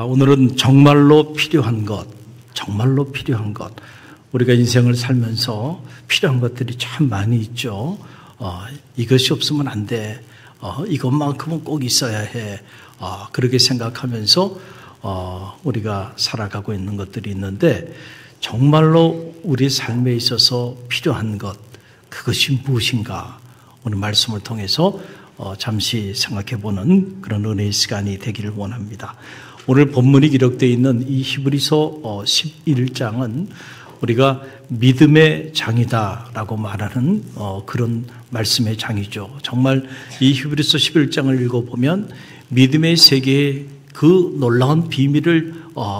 오늘은 정말로 필요한 것, 우리가 인생을 살면서 필요한 것들이 참 많이 있죠. 이것이 없으면 안 돼. 이것만큼은 꼭 있어야 해. 그렇게 생각하면서 우리가 살아가고 있는 것들이 있는데, 정말로 우리 삶에 있어서 필요한 것, 그것이 무엇인가? 오늘 말씀을 통해서 잠시 생각해보는 그런 은혜의 시간이 되기를 원합니다. 오늘 본문이 기록되어 있는 이 히브리서 11장은 우리가 믿음의 장이다라고 말하는 그런 말씀의 장이죠. 정말 이 히브리서 11장을 읽어보면 믿음의 세계의 그 놀라운 비밀을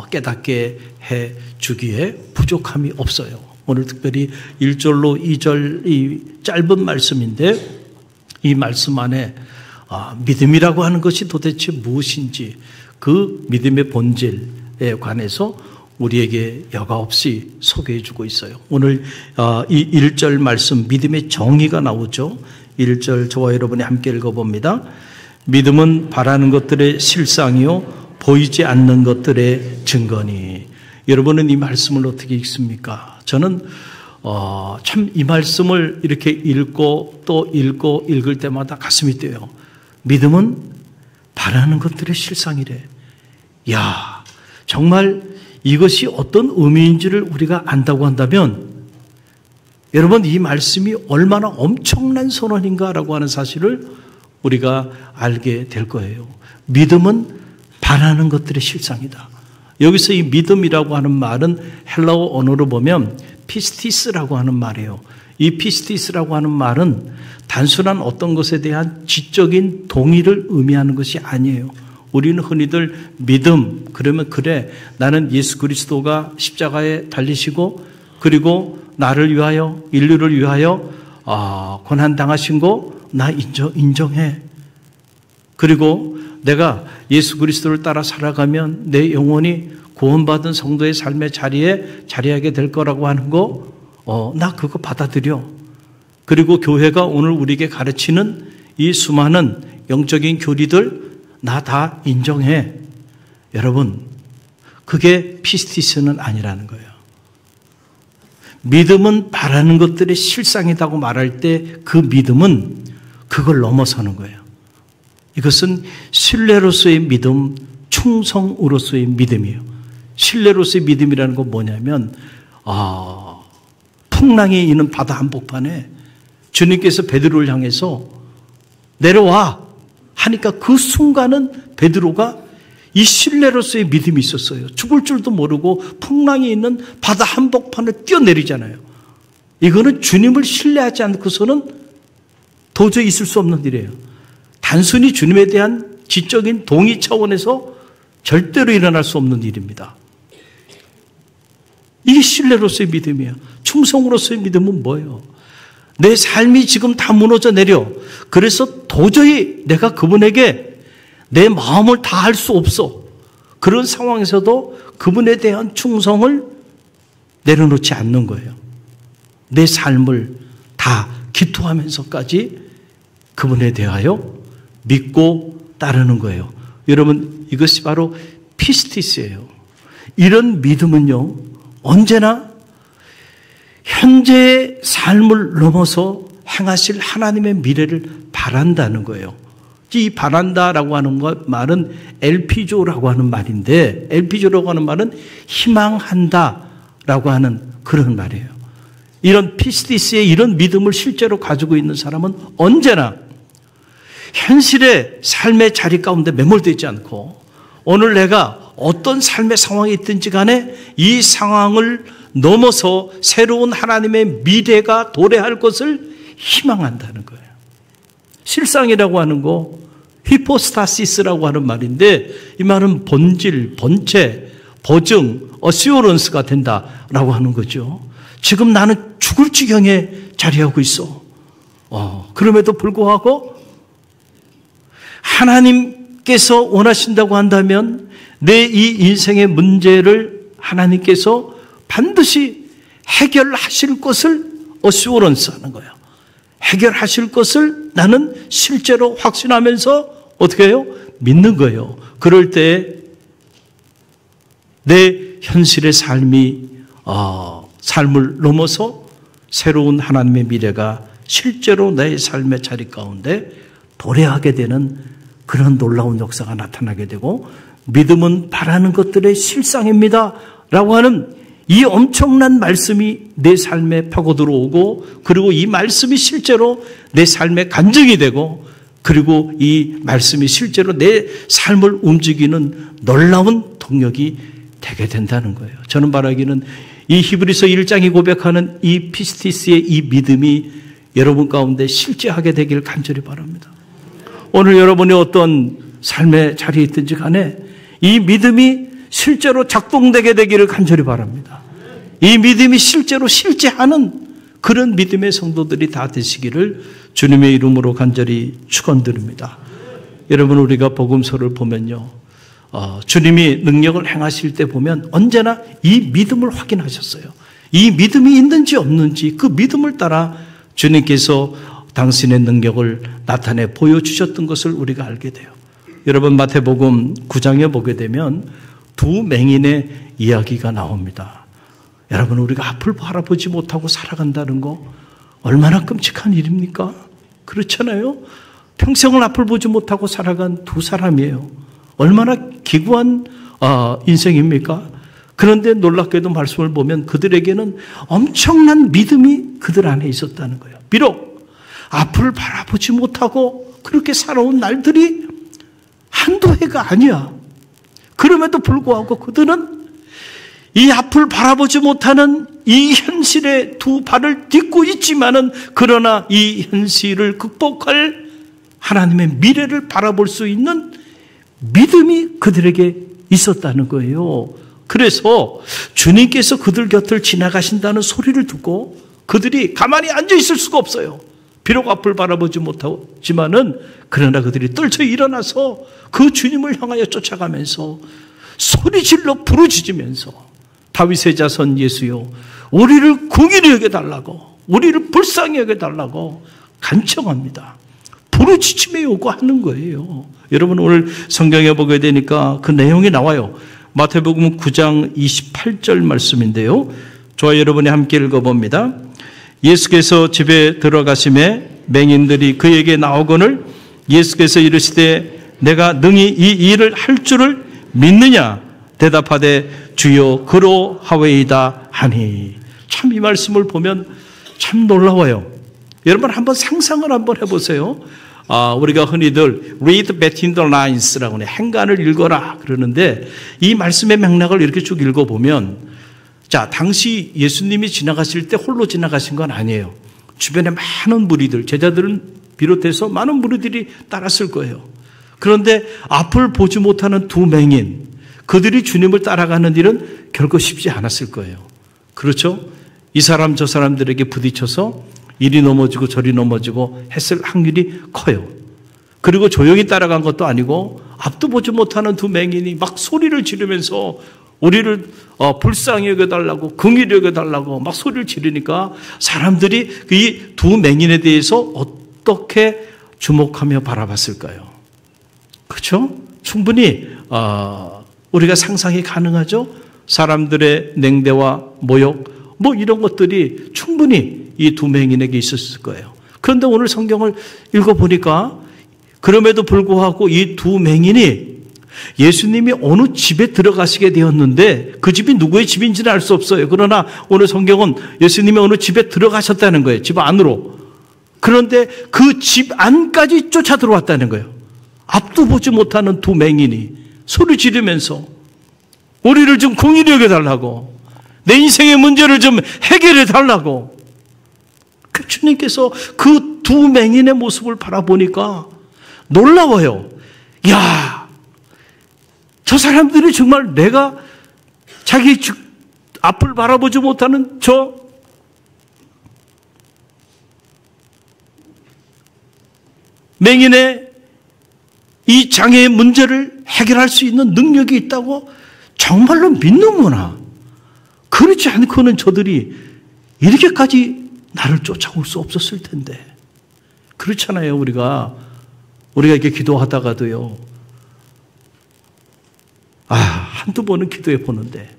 깨닫게 해주기에 부족함이 없어요. 오늘 특별히 1절로 2절 이 짧은 말씀인데, 이 말씀 안에 믿음이라고 하는 것이 도대체 무엇인지, 그 믿음의 본질에 관해서 우리에게 여과없이 소개해 주고 있어요. 오늘 이 1절 말씀, 믿음의 정의가 나오죠. 1절 저와 여러분이 함께 읽어봅니다. 믿음은 바라는 것들의 실상이요 보이지 않는 것들의 증거니. 여러분은 이 말씀을 어떻게 읽습니까? 저는 참 이 말씀을 이렇게 읽고 또 읽고 읽을 때마다 가슴이 뛰어요. 믿음은 바라는 것들의 실상이래. 야, 정말 이것이 어떤 의미인지를 우리가 안다고 한다면, 여러분, 이 말씀이 얼마나 엄청난 선언인가라고 하는 사실을 우리가 알게 될 거예요. 믿음은 바라는 것들의 실상이다. 여기서 이 믿음이라고 하는 말은 헬라어 언어로 보면 피스티스라고 하는 말이에요. 이 피스티스라고 하는 말은 단순한 어떤 것에 대한 지적인 동의를 의미하는 것이 아니에요. 우리는 흔히들 믿음, 그러면 그래, 나는 예수 그리스도가 십자가에 달리시고 그리고 나를 위하여, 인류를 위하여 고난당하신 거 나 인정해. 그리고 내가 예수 그리스도를 따라 살아가면 내 영혼이 구원받은 성도의 삶의 자리에 자리하게 될 거라고 하는 거, 나 그거 받아들여. 그리고 교회가 오늘 우리에게 가르치는 이 수많은 영적인 교리들 나 다 인정해. 여러분, 그게 피스티스는 아니라는 거예요. 믿음은 바라는 것들의 실상이라고 말할 때 그 믿음은 그걸 넘어서는 거예요. 이것은 신뢰로서의 믿음, 충성으로서의 믿음이에요. 신뢰로서의 믿음이라는 건 뭐냐면, 풍랑이 있는 바다 한복판에 주님께서 베드로를 향해서 내려와 하니까 그 순간은 베드로가 이 신뢰로서의 믿음이 있었어요. 죽을 줄도 모르고 풍랑이 있는 바다 한복판을 뛰어내리잖아요. 이거는 주님을 신뢰하지 않고서는 도저히 있을 수 없는 일이에요. 단순히 주님에 대한 지적인 동의 차원에서 절대로 일어날 수 없는 일입니다. 이게 신뢰로서의 믿음이에요. 충성으로서의 믿음은 뭐예요? 내 삶이 지금 다 무너져 내려. 그래서 도저히 내가 그분에게 내 마음을 다할 수 없어. 그런 상황에서도 그분에 대한 충성을 내려놓지 않는 거예요. 내 삶을 다 기토하면서까지 그분에 대하여 믿고 따르는 거예요. 여러분, 이것이 바로 피스티스예요. 이런 믿음은요, 언제나 현재의 삶을 넘어서 행하실 하나님의 미래를 바란다는 거예요. 이 바란다라고 하는 말은 엘피조라고 하는 말인데, 엘피조라고 하는 말은 희망한다라고 하는 그런 말이에요. 이런 피스티스의 이런 믿음을 실제로 가지고 있는 사람은 언제나 현실의 삶의 자리 가운데 매몰되어 있지 않고, 오늘 내가 어떤 삶의 상황이 있든지 간에 이 상황을 넘어서 새로운 하나님의 미래가 도래할 것을 희망한다는 거예요. 실상이라고 하는 거, 히포스타시스라고 하는 말인데, 이 말은 본질, 본체, 보증, 어시오런스가 된다라고 하는 거죠. 지금 나는 죽을 지경에 자리하고 있어. 그럼에도 불구하고 하나님께서 원하신다고 한다면 내 이 인생의 문제를 하나님께서 반드시 해결하실 것을 어시오런스 하는 거예요. 해결하실 것을 나는 실제로 확신하면서 어떻게 해요? 믿는 거예요. 그럴 때 내 현실의 삶을 넘어서 새로운 하나님의 미래가 실제로 내 삶의 자리 가운데 도래하게 되는 그런 놀라운 역사가 나타나게 되고, 믿음은 바라는 것들의 실상입니다 라고 하는 이 엄청난 말씀이 내 삶에 파고 들어오고, 그리고 이 말씀이 실제로 내 삶의 간증이 되고, 그리고 이 말씀이 실제로 내 삶을 움직이는 놀라운 동력이 되게 된다는 거예요. 저는 바라기는 이 히브리서 1장이 고백하는 이 피스티스의 이 믿음이 여러분 가운데 실제하게 되기를 간절히 바랍니다. 오늘 여러분이 어떤 삶의 자리에 있든지 간에 이 믿음이 실제로 작동되게 되기를 간절히 바랍니다. 이 믿음이 실제로 실제하는 그런 믿음의 성도들이 다 되시기를 주님의 이름으로 간절히 축원드립니다. 여러분, 우리가 복음서를 보면요, 주님이 능력을 행하실 때 보면 언제나 이 믿음을 확인하셨어요. 이 믿음이 있는지 없는지 그 믿음을 따라 주님께서 당신의 능력을 나타내 보여주셨던 것을 우리가 알게 돼요. 여러분, 마태복음 9장에 보게 되면 두 맹인의 이야기가 나옵니다. 여러분, 우리가 앞을 바라보지 못하고 살아간다는 거 얼마나 끔찍한 일입니까? 그렇잖아요. 평생을 앞을 보지 못하고 살아간 두 사람이에요. 얼마나 기구한 인생입니까? 그런데 놀랍게도 말씀을 보면 그들에게는 엄청난 믿음이 그들 안에 있었다는 거예요. 비록 앞을 바라보지 못하고 그렇게 살아온 날들이 한두 해가 아니야. 그럼에도 불구하고 그들은 이 앞을 바라보지 못하는 이 현실에 두 발을 딛고 있지만은, 그러나 이 현실을 극복할 하나님의 미래를 바라볼 수 있는 믿음이 그들에게 있었다는 거예요. 그래서 주님께서 그들 곁을 지나가신다는 소리를 듣고 그들이 가만히 앉아 있을 수가 없어요. 비록 앞을 바라보지 못하지만은, 그러나 그들이 떨쳐 일어나서 그 주님을 향하여 쫓아가면서 소리질러 부르짖으면서, 다윗의 자손 예수여, 우리를 긍휼히 여겨달라고, 우리를 불쌍히 여겨달라고 간청합니다. 부르짖음에 요구하는 거예요. 여러분, 오늘 성경에 보게 되니까 그 내용이 나와요. 마태복음 9장 28절 말씀인데요, 저와 여러분이 함께 읽어봅니다. 예수께서 집에 들어가심에 맹인들이 그에게 나오거늘 예수께서 이르시되 내가 능히 이 일을 할 줄을 믿느냐? 대답하되 주여 그러하오이다 하니. 참 이 말씀을 보면 참 놀라워요. 여러분, 한번 상상을 한번 해보세요. 우리가 흔히들 read between the lines라고 하는 행간을 읽어라 그러는데, 이 말씀의 맥락을 이렇게 쭉 읽어보면, 자, 당시 예수님이 지나가실 때 홀로 지나가신 건 아니에요. 주변에 많은 무리들, 제자들은 비롯해서 많은 무리들이 따랐을 거예요. 그런데 앞을 보지 못하는 두 맹인, 그들이 주님을 따라가는 일은 결코 쉽지 않았을 거예요. 그렇죠? 이 사람 저 사람들에게 부딪혀서 이리 넘어지고 저리 넘어지고 했을 확률이 커요. 그리고 조용히 따라간 것도 아니고 앞도 보지 못하는 두 맹인이 막 소리를 지르면서 우리를 불쌍히 여겨달라고, 긍휼히 여겨달라고 막 소리를 지르니까 사람들이 이 두 맹인에 대해서 어떻게 주목하며 바라봤을까요? 그렇죠? 충분히 우리가 상상이 가능하죠? 사람들의 냉대와 모욕 뭐 이런 것들이 충분히 이 두 맹인에게 있었을 거예요. 그런데 오늘 성경을 읽어보니까 그럼에도 불구하고 이 두 맹인이 예수님이 어느 집에 들어가시게 되었는데 그 집이 누구의 집인지는 알 수 없어요. 그러나 오늘 성경은 예수님이 어느 집에 들어가셨다는 거예요. 집 안으로. 그런데 그 집 안까지 쫓아 들어왔다는 거예요. 앞도 보지 못하는 두 맹인이 소리 지르면서 우리를 좀 긍휼히 여겨달라고, 내 인생의 문제를 좀 해결해 달라고. 그 주님께서 그 두 맹인의 모습을 바라보니까 놀라워요. 야, 저 사람들이 정말 내가 자기 앞을 바라보지 못하는 저 맹인의 이 장애의 문제를 해결할 수 있는 능력이 있다고 정말로 믿는구나. 그렇지 않고는 저들이 이렇게까지 나를 쫓아올 수 없었을 텐데. 그렇잖아요. 우리가 이렇게 기도하다가도요, 한두 번은 기도해 보는데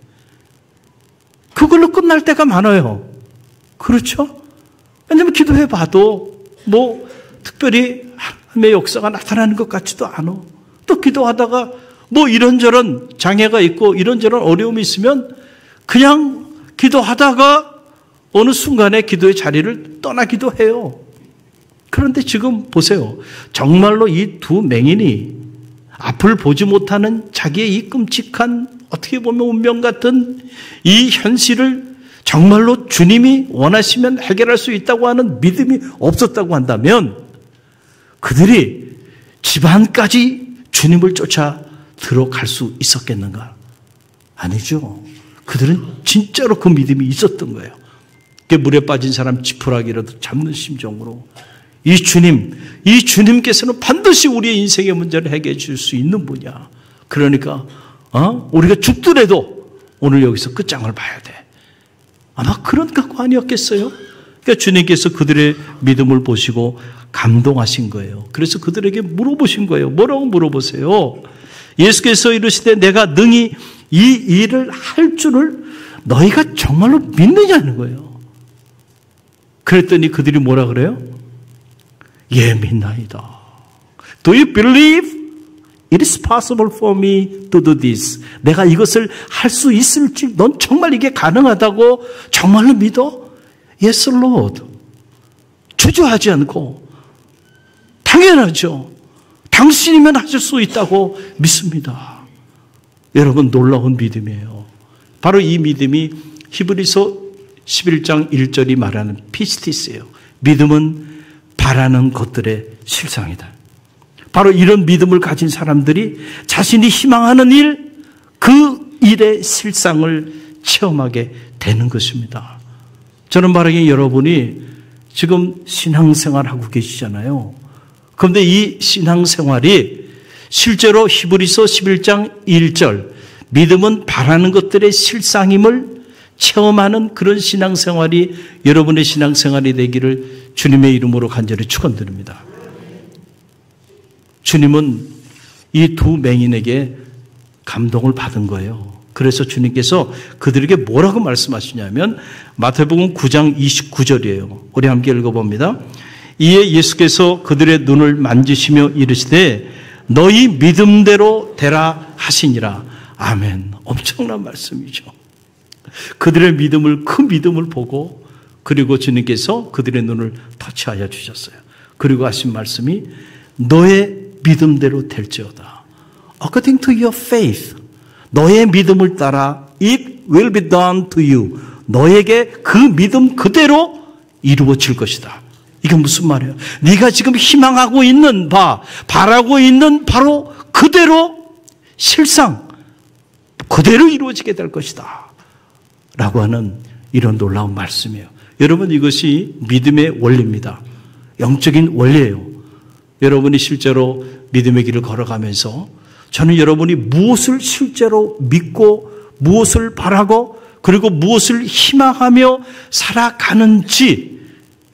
그걸로 끝날 때가 많아요. 그렇죠? 왜냐하면 기도해 봐도 뭐 특별히 하나님의 역사가 나타나는 것 같지도 않아. 또 기도하다가 뭐 이런저런 장애가 있고 이런저런 어려움이 있으면 그냥 기도하다가 어느 순간에 기도의 자리를 떠나기도 해요. 그런데 지금 보세요. 정말로 이 두 맹인이 앞을 보지 못하는 자기의 이 끔찍한 어떻게 보면 운명 같은 이 현실을 정말로 주님이 원하시면 해결할 수 있다고 하는 믿음이 없었다고 한다면 그들이 집안까지 주님을 쫓아 들어갈 수 있었겠는가? 아니죠. 그들은 진짜로 그 믿음이 있었던 거예요. 물에 빠진 사람 지푸라기라도 잡는 심정으로 이 주님께서는 반드시 우리의 인생의 문제를 해결해 줄 수 있는 분이야. 그러니까 우리가 죽더라도 오늘 여기서 끝장을 봐야 돼. 아마 그런 각오 아니었겠어요? 그러니까 주님께서 그들의 믿음을 보시고 감동하신 거예요. 그래서 그들에게 물어보신 거예요. 뭐라고 물어보세요? 예수께서 이르시되 내가 능히 이 일을 할 줄을 너희가 정말로 믿느냐는 거예요. 그랬더니 그들이 뭐라 그래요? 예, 믿나이다. Do you believe it is possible for me to do this? 내가 이것을 할 수 있을지, 넌 정말 이게 가능하다고 정말로 믿어? Yes, Lord. 주저하지 않고 당연하죠. 당신이면 하실 수 있다고 믿습니다. 여러분, 놀라운 믿음이에요. 바로 이 믿음이 히브리서 11장 1절이 말하는 피스티스예요. 믿음은 바라는 것들의 실상이다. 바로 이런 믿음을 가진 사람들이 자신이 희망하는 일, 그 일의 실상을 체험하게 되는 것입니다. 저는 말하기에 여러분이 지금 신앙생활하고 계시잖아요. 그런데 이 신앙생활이 실제로 히브리서 11장 1절 믿음은 바라는 것들의 실상임을 체험하는 그런 신앙생활이 여러분의 신앙생활이 되기를 주님의 이름으로 간절히 축원드립니다. 주님은 이 두 맹인에게 감동을 받은 거예요. 그래서 주님께서 그들에게 뭐라고 말씀하시냐면 마태복음 9장 29절이에요. 우리 함께 읽어봅니다. 이에 예수께서 그들의 눈을 만지시며 이르시되 너희 믿음대로 되라 하시니라. 아멘. 엄청난 말씀이죠. 그들의 믿음을, 그 믿음을 보고 그리고 주님께서 그들의 눈을 터치하여 주셨어요. 그리고 하신 말씀이 너의 믿음대로 될지어다. According to your faith. 너의 믿음을 따라 it will be done to you. 너에게 그 믿음 그대로 이루어질 것이다. 이게 무슨 말이에요? 네가 지금 희망하고 있는 바라고 있는 바로 그대로 실상 그대로 이루어지게 될 것이다. 라고 하는 이런 놀라운 말씀이에요. 여러분, 이것이 믿음의 원리입니다. 영적인 원리예요. 여러분이 실제로 믿음의 길을 걸어가면서 저는 여러분이 무엇을 실제로 믿고 무엇을 바라고 그리고 무엇을 희망하며 살아가는지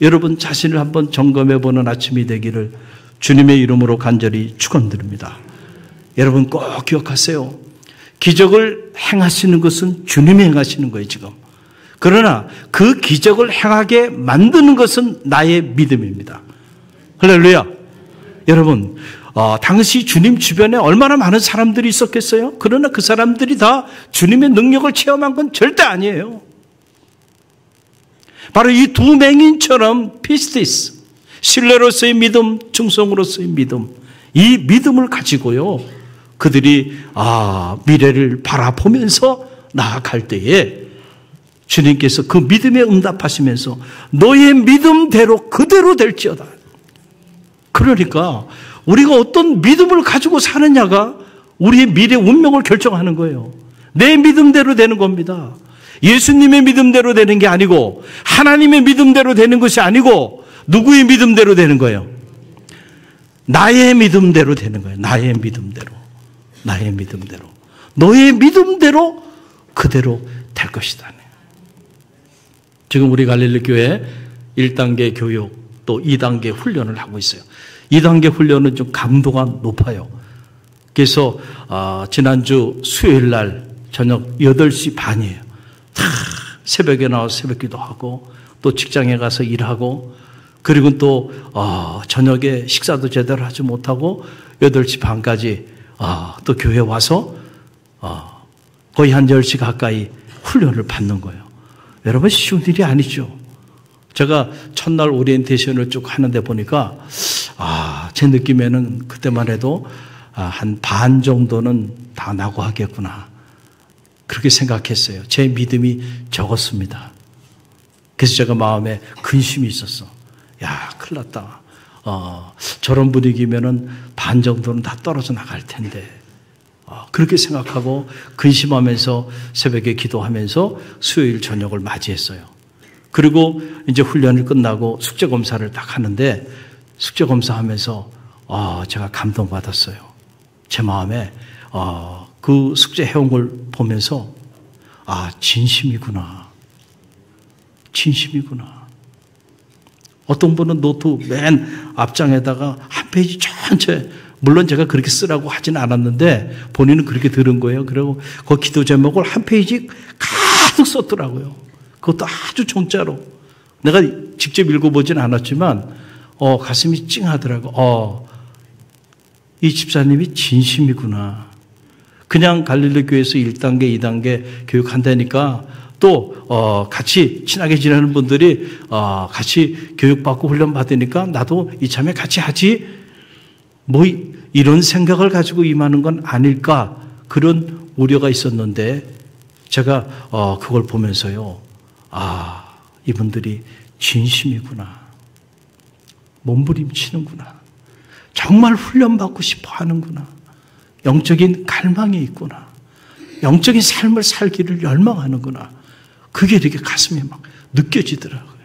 여러분 자신을 한번 점검해 보는 아침이 되기를 주님의 이름으로 간절히 축원드립니다. 여러분 꼭 기억하세요. 기적을 행하시는 것은 주님이 행하시는 거예요, 지금. 그러나 그 기적을 행하게 만드는 것은 나의 믿음입니다. 할렐루야. 여러분, 당시 주님 주변에 얼마나 많은 사람들이 있었겠어요? 그러나 그 사람들이 다 주님의 능력을 체험한 건 절대 아니에요. 바로 이 두 맹인처럼 피스티스, 신뢰로서의 믿음, 충성으로서의 믿음, 이 믿음을 가지고요, 그들이 미래를 바라보면서 나아갈 때에 주님께서 그 믿음에 응답하시면서 너의 믿음대로 그대로 될지어다. 그러니까 우리가 어떤 믿음을 가지고 사느냐가 우리의 미래 운명을 결정하는 거예요. 내 믿음대로 되는 겁니다. 예수님의 믿음대로 되는 게 아니고 하나님의 믿음대로 되는 것이 아니고 누구의 믿음대로 되는 거예요? 나의 믿음대로 되는 거예요. 나의 믿음대로. 나의 믿음대로. 너의 믿음대로 그대로 될 것이다. 지금 우리 갈릴리 교회 1단계 교육 또 2단계 훈련을 하고 있어요. 2단계 훈련은 좀 강도가 높아요. 그래서 지난주 수요일 날 저녁 8시 반이에요. 다 새벽에 나와서 새벽 기도하고 또 직장에 가서 일하고 그리고 또 저녁에 식사도 제대로 하지 못하고 8시 반까지 또 교회 와서 거의 한 10시 가까이 훈련을 받는 거예요. 여러분 쉬운 일이 아니죠. 제가 첫날 오리엔테이션을 쭉 하는데 보니까 제 느낌에는 그때만 해도 한 반 정도는 다 나고 하겠구나. 그렇게 생각했어요. 제 믿음이 적었습니다. 그래서 제가 마음에 근심이 있었어. 야, 큰일 났다. 저런 분위기면은 반 정도는 다 떨어져 나갈 텐데. 그렇게 생각하고 근심하면서 새벽에 기도하면서 수요일 저녁을 맞이했어요. 그리고 이제 훈련을 끝나고 숙제 검사를 딱 하는데 숙제 검사하면서 제가 감동받았어요. 제 마음에 그 숙제 해온 걸 보면서 진심이구나. 진심이구나. 어떤 분은 노트 맨 앞장에다가 한 페이지 전체, 물론 제가 그렇게 쓰라고 하지는 않았는데 본인은 그렇게 들은 거예요. 그리고 그 기도 제목을 한 페이지 가득 썼더라고요. 그것도 아주 종자로. 내가 직접 읽어보진 않았지만 가슴이 찡하더라고. 이 집사님이 진심이구나. 그냥 갈릴리 교회에서 1단계, 2단계 교육한다니까 또 같이 친하게 지내는 분들이 같이 교육받고 훈련 받으니까 나도 이참에 같이 하지. 뭐 이런 생각을 가지고 임하는 건 아닐까, 그런 우려가 있었는데 제가 그걸 보면서요, 이분들이 진심이구나. 몸부림치는구나. 정말 훈련받고 싶어 하는구나. 영적인 갈망이 있구나. 영적인 삶을 살기를 열망하는구나. 그게 이렇게 가슴에 막 느껴지더라고요.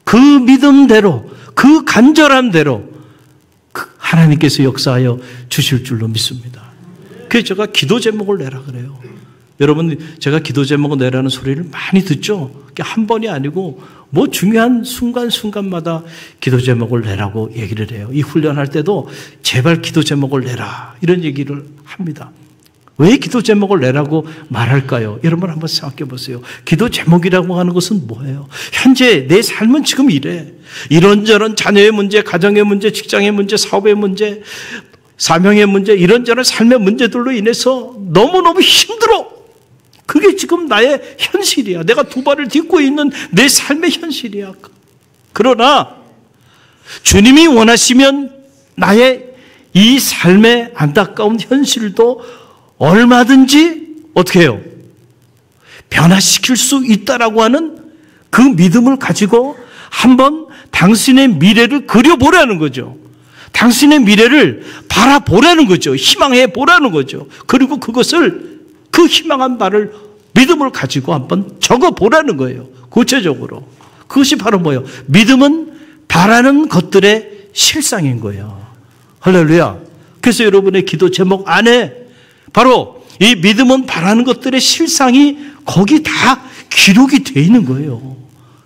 그 믿음대로, 그 간절함대로 하나님께서 역사하여 주실 줄로 믿습니다. 그래서 제가 기도 제목을 내라 그래요. 여러분, 제가 기도 제목을 내라는 소리를 많이 듣죠. 한 번이 아니고 뭐 중요한 순간순간마다 기도 제목을 내라고 얘기를 해요. 이 훈련할 때도 제발 기도 제목을 내라 이런 얘기를 합니다. 왜 기도 제목을 내라고 말할까요? 여러분 한번 생각해 보세요. 기도 제목이라고 하는 것은 뭐예요? 현재 내 삶은 지금 이래. 이런저런 자녀의 문제, 가정의 문제, 직장의 문제, 사업의 문제, 사명의 문제, 이런저런 삶의 문제들로 인해서 너무너무 힘들어. 그게 지금 나의 현실이야. 내가 두 발을 딛고 있는 내 삶의 현실이야. 그러나 주님이 원하시면 나의 이 삶의 안타까운 현실도 얼마든지 어떻게 해요? 변화시킬 수 있다라고 하는 그 믿음을 가지고 한번 당신의 미래를 그려보라는 거죠. 당신의 미래를 바라보라는 거죠. 희망해 보라는 거죠. 그리고 그것을, 그 희망한 바를, 믿음을 가지고 한번 적어보라는 거예요. 구체적으로. 그것이 바로 뭐예요? 믿음은 바라는 것들의 실상인 거예요. 할렐루야. 그래서 여러분의 기도 제목 안에 바로 이 믿음은 바라는 것들의 실상이 거기 다 기록이 되어 있는 거예요.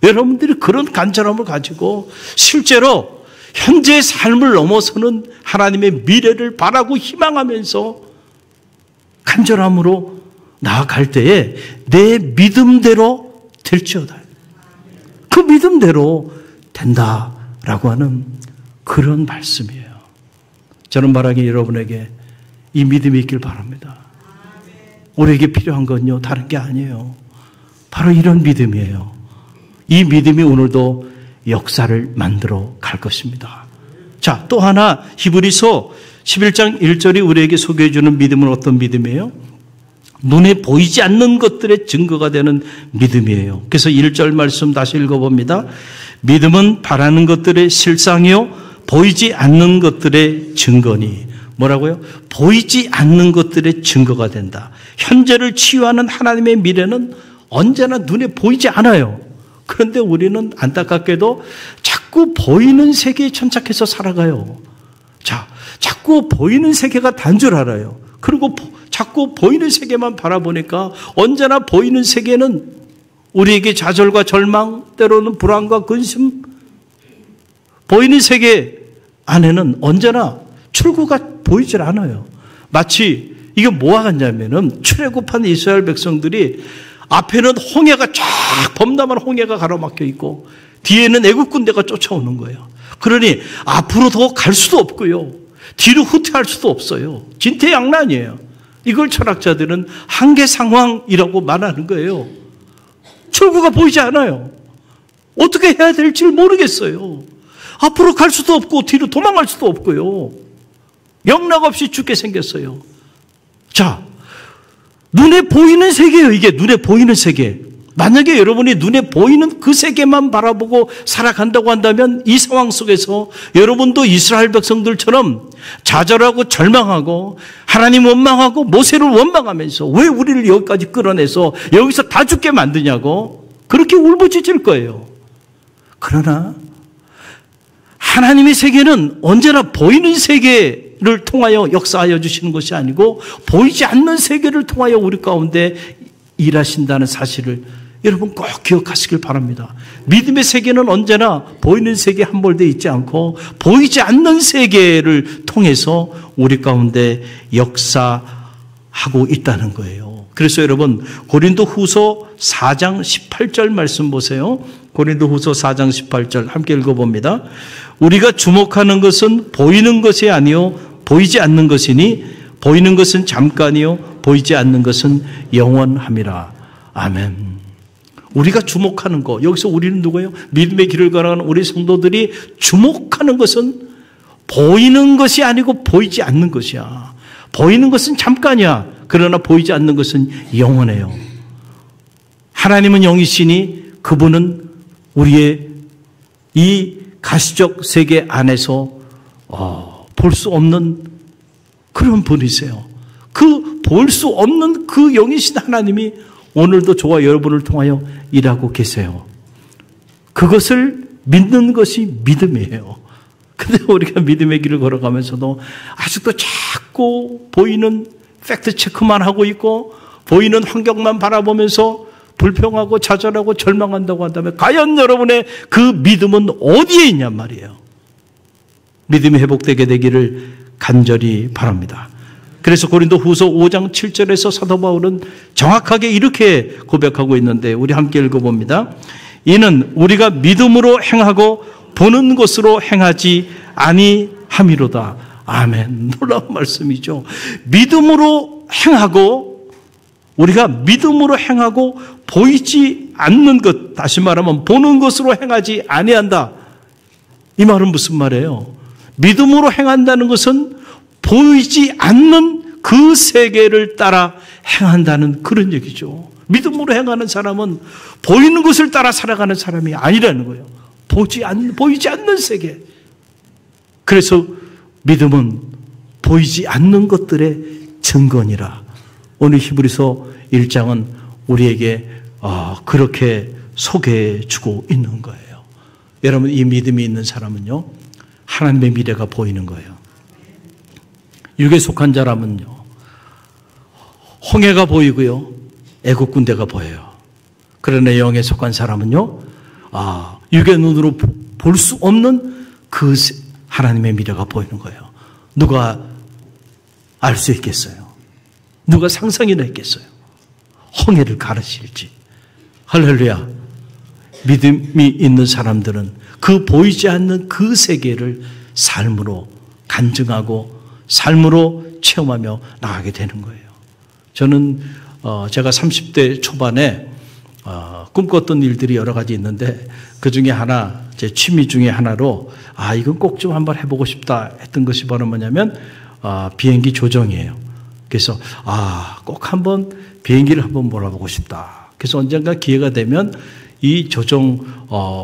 여러분들이 그런 간절함을 가지고 실제로 현재의 삶을 넘어서는 하나님의 미래를 바라고 희망하면서 간절함으로 나아갈 때에 내 믿음대로 될지어다. 그 믿음대로 된다라고 하는 그런 말씀이에요. 저는 바라기 여러분에게 이 믿음이 있길 바랍니다. 우리에게 필요한 건요, 다른 게 아니에요. 바로 이런 믿음이에요. 이 믿음이 오늘도 역사를 만들어 갈 것입니다. 자, 또 하나 히브리서 11장 1절이 우리에게 소개해 주는 믿음은 어떤 믿음이에요? 눈에 보이지 않는 것들의 증거가 되는 믿음이에요. 그래서 1절 말씀 다시 읽어봅니다. 믿음은 바라는 것들의 실상이요 보이지 않는 것들의 증거니. 뭐라고요? 보이지 않는 것들의 증거가 된다. 현재를 치유하는 하나님의 미래는 언제나 눈에 보이지 않아요. 그런데 우리는 안타깝게도 자꾸 보이는 세계에 천착해서 살아가요. 자, 자꾸 보이는 세계가 단 줄 알아요. 그리고 자꾸 보이는 세계만 바라보니까 언제나 보이는 세계는 우리에게 좌절과 절망, 때로는 불안과 근심, 보이는 세계 안에는 언제나 출구가 보이질 않아요. 마치 이게 뭐가 같냐면은 출애굽한 이스라엘 백성들이 앞에는 홍해가 쫙 범람한 홍해가 가로막혀 있고 뒤에는 애국 군대가 쫓아오는 거예요. 그러니 앞으로 더 갈 수도 없고요. 뒤로 후퇴할 수도 없어요. 진퇴양난이에요. 이걸 철학자들은 한계 상황이라고 말하는 거예요. 출구가 보이지 않아요. 어떻게 해야 될지 모르겠어요. 앞으로 갈 수도 없고 뒤로 도망갈 수도 없고요. 영락없이 죽게 생겼어요. 자, 눈에 보이는 세계예요. 이게 눈에 보이는 세계. 만약에 여러분이 눈에 보이는 그 세계만 바라보고 살아간다고 한다면 이 상황 속에서 여러분도 이스라엘 백성들처럼 좌절하고 절망하고 하나님 원망하고 모세를 원망하면서 왜 우리를 여기까지 끌어내서 여기서 다 죽게 만드냐고 그렇게 울부짖을 거예요. 그러나 하나님의 세계는 언제나 보이는 세계를 통하여 역사하여 주시는 것이 아니고 보이지 않는 세계를 통하여 우리 가운데 일하신다는 사실을 여러분 꼭 기억하시길 바랍니다. 믿음의 세계는 언제나 보이는 세계에 함몰되어 있지 않고 보이지 않는 세계를 통해서 우리 가운데 역사하고 있다는 거예요. 그래서 여러분 고린도 후서 4장 18절 말씀 보세요. 고린도 후서 4장 18절 함께 읽어봅니다. 우리가 주목하는 것은 보이는 것이 아니요 보이지 않는 것이니 보이는 것은 잠깐이요 보이지 않는 것은 영원함이라. 아멘. 우리가 주목하는 것, 여기서 우리는 누구예요? 믿음의 길을 걸어가는 우리 성도들이 주목하는 것은 보이는 것이 아니고 보이지 않는 것이야. 보이는 것은 잠깐이야. 그러나 보이지 않는 것은 영원해요. 하나님은 영이시니 그분은 우리의 이 가시적 세계 안에서 볼 수 없는 그런 분이세요. 그 볼 수 없는 그 영이신 하나님이 오늘도 저와 여러분을 통하여 일하고 계세요. 그것을 믿는 것이 믿음이에요. 근데 우리가 믿음의 길을 걸어가면서도 아직도 자꾸 보이는 팩트 체크만 하고 있고 보이는 환경만 바라보면서 불평하고 좌절하고 절망한다고 한다면 과연 여러분의 그 믿음은 어디에 있냔 말이에요. 믿음이 회복되게 되기를 간절히 바랍니다. 그래서 고린도 후서 5장 7절에서 사도 바울은 정확하게 이렇게 고백하고 있는데 우리 함께 읽어봅니다. 이는 우리가 믿음으로 행하고 보는 것으로 행하지 아니함이로다. 아멘. 놀라운 말씀이죠. 믿음으로 행하고 우리가 믿음으로 행하고 보이지 않는 것, 다시 말하면 보는 것으로 행하지 아니한다. 이 말은 무슨 말이에요? 믿음으로 행한다는 것은 보이지 않는 그 세계를 따라 행한다는 그런 얘기죠. 믿음으로 행하는 사람은 보이는 것을 따라 살아가는 사람이 아니라는 거예요. 보이지 않는 세계. 그래서 믿음은 보이지 않는 것들의 증거니라. 오늘 히브리서 1장은 우리에게 그렇게 소개해 주고 있는 거예요. 여러분, 이 믿음이 있는 사람은요, 하나님의 미래가 보이는 거예요. 육에 속한 자라면요, 홍해가 보이고요, 애국 군대가 보여요. 그러나 영에 속한 사람은요, 육의 눈으로 볼 수 없는 그 하나님의 미래가 보이는 거예요. 누가 알 수 있겠어요? 누가 상상이나 했겠어요? 홍해를 가르실지. 할렐루야. 믿음이 있는 사람들은 그 보이지 않는 그 세계를 삶으로 간증하고 삶으로 체험하며 나가게 되는 거예요. 저는 제가 30대 초반에 꿈꿨던 일들이 여러 가지 있는데 그 중에 하나, 제 취미 중에 하나로 이건 꼭 좀 한번 해보고 싶다 했던 것이 바로 뭐냐면 비행기 조종이에요. 그래서 꼭 한번 비행기를 한번 몰아보고 싶다. 그래서 언젠가 기회가 되면 이 조종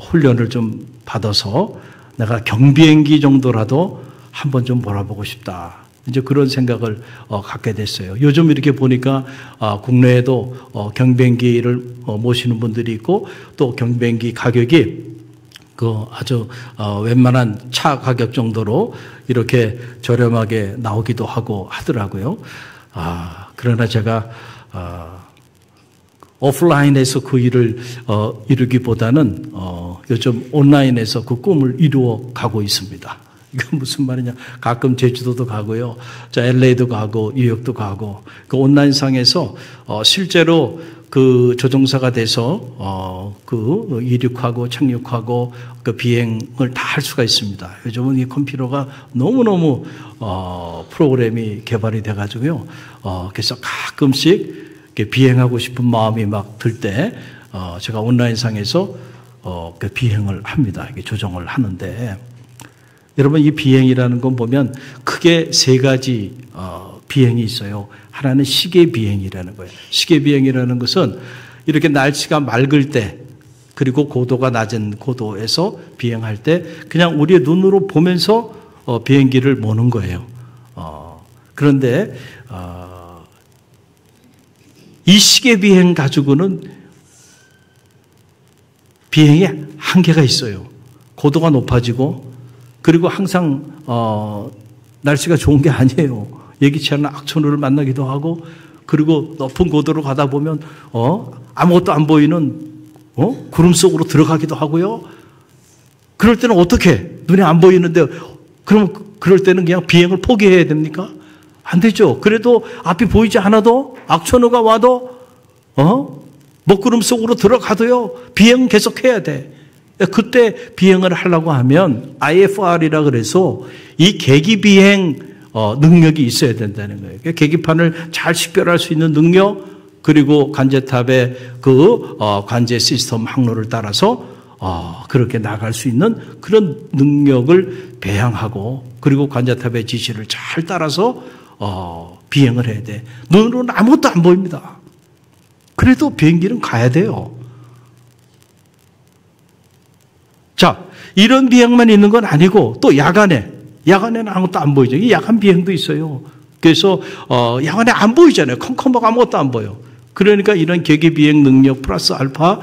훈련을 좀 받아서 내가 경비행기 정도라도 한번 좀 몰아보고 싶다. 이제 그런 생각을 갖게 됐어요. 요즘 이렇게 보니까 국내에도 경비행기를 모시는 분들이 있고 또 경비행기 가격이 그 아주 웬만한 차 가격 정도로 이렇게 저렴하게 나오기도 하고 하더라고요. 그러나 제가 오프라인에서 그 일을 이루기보다는 요즘 온라인에서 그 꿈을 이루어 가고 있습니다. 이건 무슨 말이냐. 가끔 제주도도 가고요. LA도 가고, 뉴욕도 가고. 그 온라인상에서 실제로 그 조종사가 돼서 그 이륙하고 착륙하고 그 비행을 다 할 수가 있습니다. 요즘은 이 컴퓨터가 너무너무 프로그램이 개발이 돼가지고요. 그래서 가끔씩 비행하고 싶은 마음이 막 들 때 제가 온라인상에서 그 비행을 합니다. 조정을 하는데, 여러분 이 비행이라는 건 보면 크게 세 가지 비행이 있어요. 하나는 시계 비행이라는 거예요. 시계 비행이라는 것은 이렇게 날씨가 맑을 때, 그리고 고도가 낮은 고도에서 비행할 때 그냥 우리의 눈으로 보면서 비행기를 모는 거예요. 그런데 이 시계 비행 가지고는 비행에 한계가 있어요. 고도가 높아지고, 그리고 항상 날씨가 좋은 게 아니에요. 예기치 않은 악천후를 만나기도 하고, 그리고 높은 고도로 가다 보면 아무것도 안 보이는 구름 속으로 들어가기도 하고요. 그럴 때는 어떻게? 눈에 안 보이는데 그럼 그럴 때는 그냥 비행을 포기해야 됩니까? 안 되죠. 그래도 앞이 보이지 않아도, 악천후가 와도 먹구름 속으로 들어가도요, 비행 계속해야 돼. 그때 비행을 하려고 하면 IFR이라 그래서 이 계기 비행 능력이 있어야 된다는 거예요. 계기판을 잘 식별할 수 있는 능력, 그리고 관제탑의 그 관제 시스템 항로를 따라서 그렇게 나갈 수 있는 그런 능력을 배양하고, 그리고 관제탑의 지시를 잘 따라서 비행을 해야 돼. 눈으로는 아무것도 안 보입니다. 그래도 비행기는 가야 돼요. 자, 이런 비행만 있는 건 아니고 또 야간에는 아무것도 안 보이죠. 이 야간 비행도 있어요. 그래서 야간에 안 보이잖아요. 컴컴하고 아무것도 안 보여. 그러니까 이런 계기 비행 능력 플러스 알파,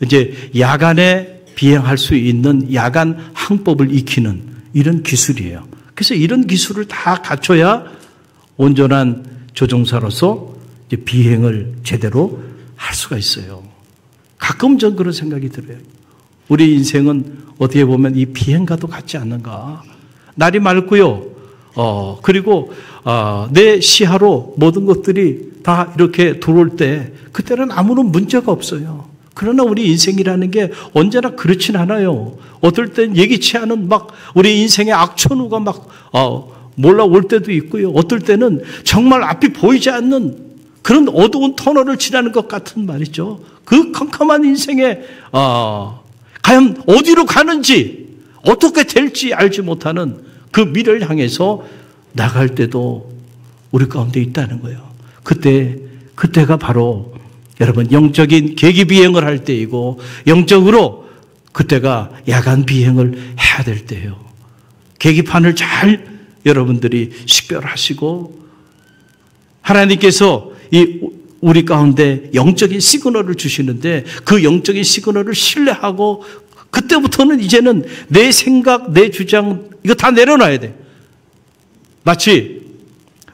이제 야간에 비행할 수 있는 야간 항법을 익히는 이런 기술이에요. 그래서 이런 기술을 다 갖춰야 온전한 조종사로서 이제 비행을 제대로 할 수가 있어요. 가끔 전 그런 생각이 들어요. 우리 인생은 어떻게 보면 이 비행과도 같지 않는가. 날이 맑고요. 그리고 내 시야로 모든 것들이 다 이렇게 들어올 때 그때는 아무런 문제가 없어요. 그러나 우리 인생이라는 게 언제나 그렇진 않아요. 어떨 땐 예기치 않은 막 우리 인생의 악천후가 막 몰라올 때도 있고요. 어떨 때는 정말 앞이 보이지 않는 그런 어두운 터널을 지나는 것 같은 말이죠. 그 캄캄한 인생에 과연 어디로 가는지, 어떻게 될지 알지 못하는 그 미래를 향해서 나갈 때도 우리 가운데 있다는 거예요. 그때가 바로 여러분 영적인 계기 비행을 할 때이고, 영적으로 그때가 야간 비행을 해야 될 때예요. 계기판을 잘 여러분들이 식별하시고, 하나님께서 우리 가운데 영적인 시그널을 주시는데 그 영적인 시그널을 신뢰하고, 그때부터는 이제는 내 생각, 내 주장 이거 다 내려놔야 돼. 마치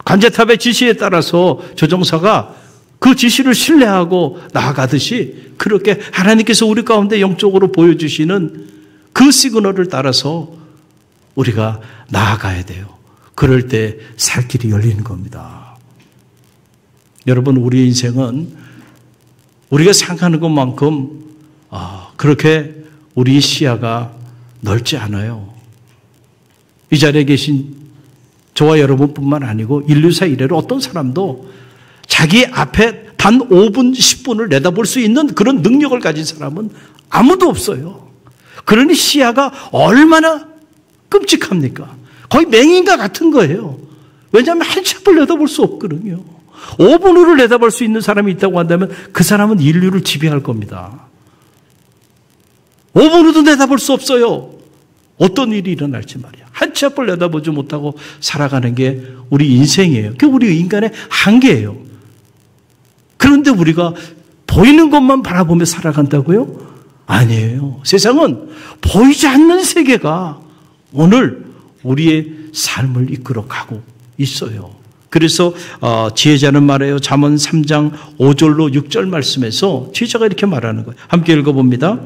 관제탑의 지시에 따라서 조종사가 그 지시를 신뢰하고 나아가듯이, 그렇게 하나님께서 우리 가운데 영적으로 보여주시는 그 시그널을 따라서 우리가 나아가야 돼요. 그럴 때 살 길이 열리는 겁니다. 여러분, 우리 인생은 우리가 생각하는 것만큼 그렇게 우리 시야가 넓지 않아요. 이 자리에 계신 저와 여러분뿐만 아니고 인류사 이래로 어떤 사람도 자기 앞에 단 5분, 10분을 내다볼 수 있는 그런 능력을 가진 사람은 아무도 없어요. 그러니 시야가 얼마나 끔찍합니까? 거의 맹인과 같은 거예요. 왜냐하면 한 치 앞을 내다볼 수 없거든요. 5분 후를 내다볼 수 있는 사람이 있다고 한다면 그 사람은 인류를 지배할 겁니다. 5분 후도 내다볼 수 없어요. 어떤 일이 일어날지 말이야. 한 치 앞을 내다보지 못하고 살아가는 게 우리 인생이에요. 그게 우리 인간의 한계예요. 그런데 우리가 보이는 것만 바라보며 살아간다고요? 아니에요. 세상은 보이지 않는 세계가 오늘 우리의 삶을 이끌어가고 있어요. 그래서 지혜자는 말해요. 잠언 3장 5절로 6절 말씀에서 지혜자가 이렇게 말하는 거예요. 함께 읽어봅니다.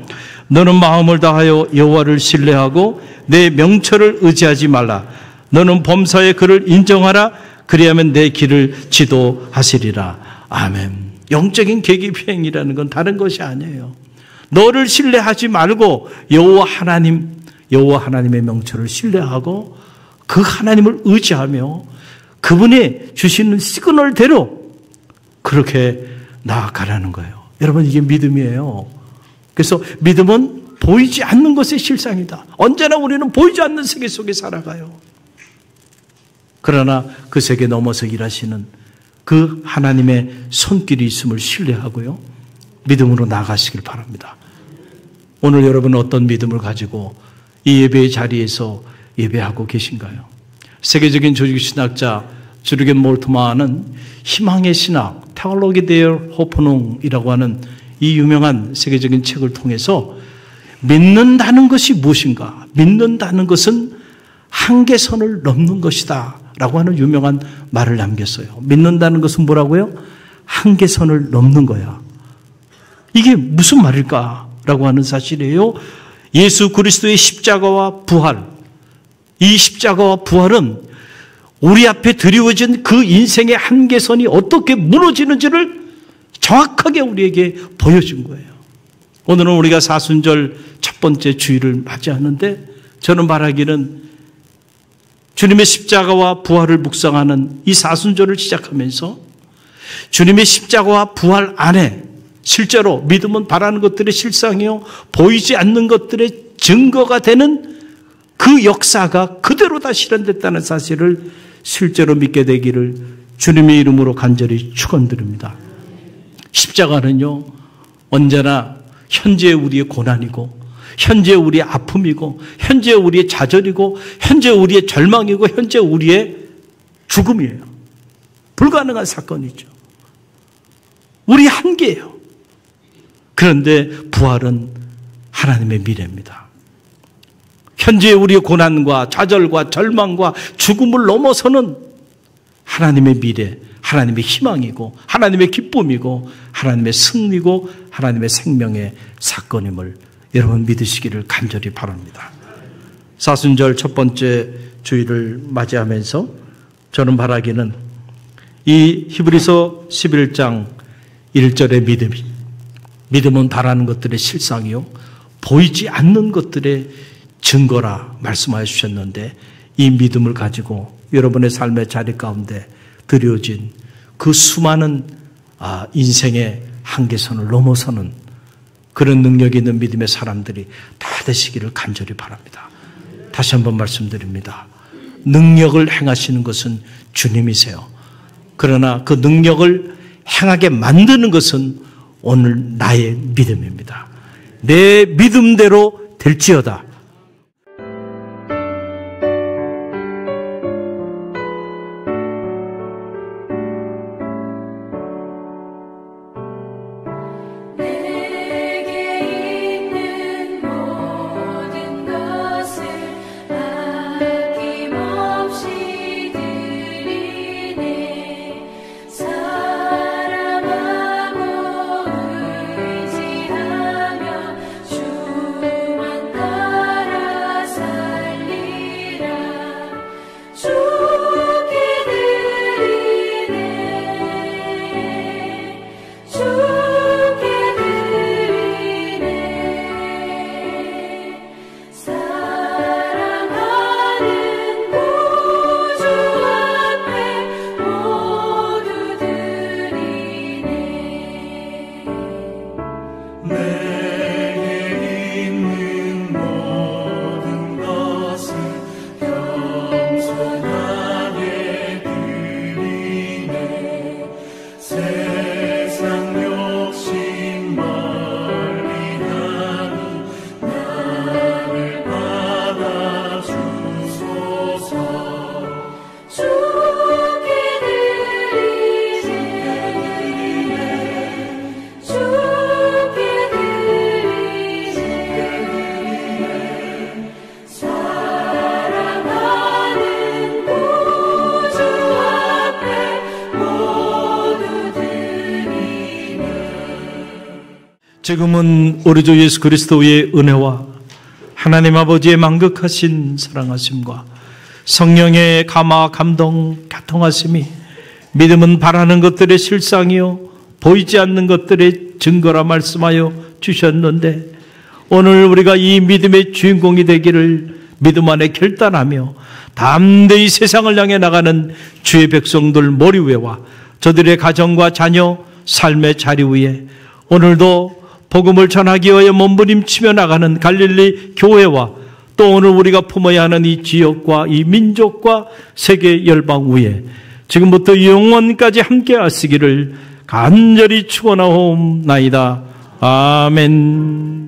너는 마음을 다하여 여호와를 신뢰하고 내 명철을 의지하지 말라. 너는 범사에 그를 인정하라. 그리하면 내 길을 지도하시리라. 아멘. 영적인 계기비행이라는 건 다른 것이 아니에요. 너를 신뢰하지 말고 여호와 하나님의 명철을 신뢰하고 그 하나님을 의지하며 그분이 주시는 시그널대로 그렇게 나아가라는 거예요. 여러분, 이게 믿음이에요. 그래서 믿음은 보이지 않는 것의 실상이다. 언제나 우리는 보이지 않는 세계 속에 살아가요. 그러나 그 세계 넘어서 일하시는 그 하나님의 손길이 있음을 신뢰하고요, 믿음으로 나아가시길 바랍니다. 오늘 여러분은 어떤 믿음을 가지고 이 예배의 자리에서 예배하고 계신가요? 세계적인 조직신학자 주르겐 몰트만은 희망의 신학, 테올로기 데어 호프농이라고 하는 이 유명한 세계적인 책을 통해서 믿는다는 것이 무엇인가? 믿는다는 것은 한계선을 넘는 것이다 라고 하는 유명한 말을 남겼어요. 믿는다는 것은 뭐라고요? 한계선을 넘는 거야. 이게 무슨 말일까? 라고 하는 사실이에요. 예수 그리스도의 십자가와 부활, 이 십자가와 부활은 우리 앞에 드리워진 그 인생의 한계선이 어떻게 무너지는지를 정확하게 우리에게 보여준 거예요. 오늘은 우리가 사순절 첫 번째 주일을 맞이하는데 저는 말하기는 주님의 십자가와 부활을 묵상하는 이 사순절을 시작하면서 주님의 십자가와 부활 안에 실제로 믿음은 바라는 것들의 실상이요, 보이지 않는 것들의 증거가 되는 그 역사가 그대로 다 실현됐다는 사실을 실제로 믿게 되기를 주님의 이름으로 간절히 축원드립니다. 십자가는요, 언제나 현재 우리의 고난이고, 현재 우리의 아픔이고, 현재 우리의 좌절이고, 현재 우리의 절망이고, 현재 우리의 죽음이에요. 불가능한 사건이죠. 우리 한계예요. 그런데 부활은 하나님의 미래입니다. 현재 우리의 고난과 좌절과 절망과 죽음을 넘어서는 하나님의 미래, 하나님의 희망이고, 하나님의 기쁨이고, 하나님의 승리고, 하나님의 생명의 사건임을 여러분 믿으시기를 간절히 바랍니다. 사순절 첫 번째 주일을 맞이하면서 저는 바라기는 이 히브리서 11장 1절의 믿음은 바라는 것들의 실상이요, 보이지 않는 것들의 증거라 말씀하여 주셨는데, 이 믿음을 가지고 여러분의 삶의 자리 가운데 드려진 그 수많은 인생의 한계선을 넘어서는 그런 능력이 있는 믿음의 사람들이 다 되시기를 간절히 바랍니다. 다시 한번 말씀드립니다. 능력을 행하시는 것은 주님이세요. 그러나 그 능력을 행하게 만드는 것은 오늘 나의 믿음입니다. 내 믿음대로 될지어다. 사랑하고 의지하며 주만 지금은 우리 주 예수 그리스도의 은혜와 하나님 아버지의 만극하신 사랑하심과 성령의 감화 감동 교통하심이 믿음은 바라는 것들의 실상이요 보이지 않는 것들의 증거라 말씀하여 주셨는데, 오늘 우리가 이 믿음의 주인공이 되기를 믿음 안에 결단하며 담대히 세상을 향해 나가는 주의 백성들 머리 위와 저들의 가정과 자녀 삶의 자리 위에 오늘도 복음을 전하기 위하여 몸부림치며 나가는 갈릴리 교회와 또 오늘 우리가 품어야 하는 이 지역과 이 민족과 세계 열방 위에 지금부터 영원까지 함께 하시기를 간절히 축원하옵나이다. 아멘.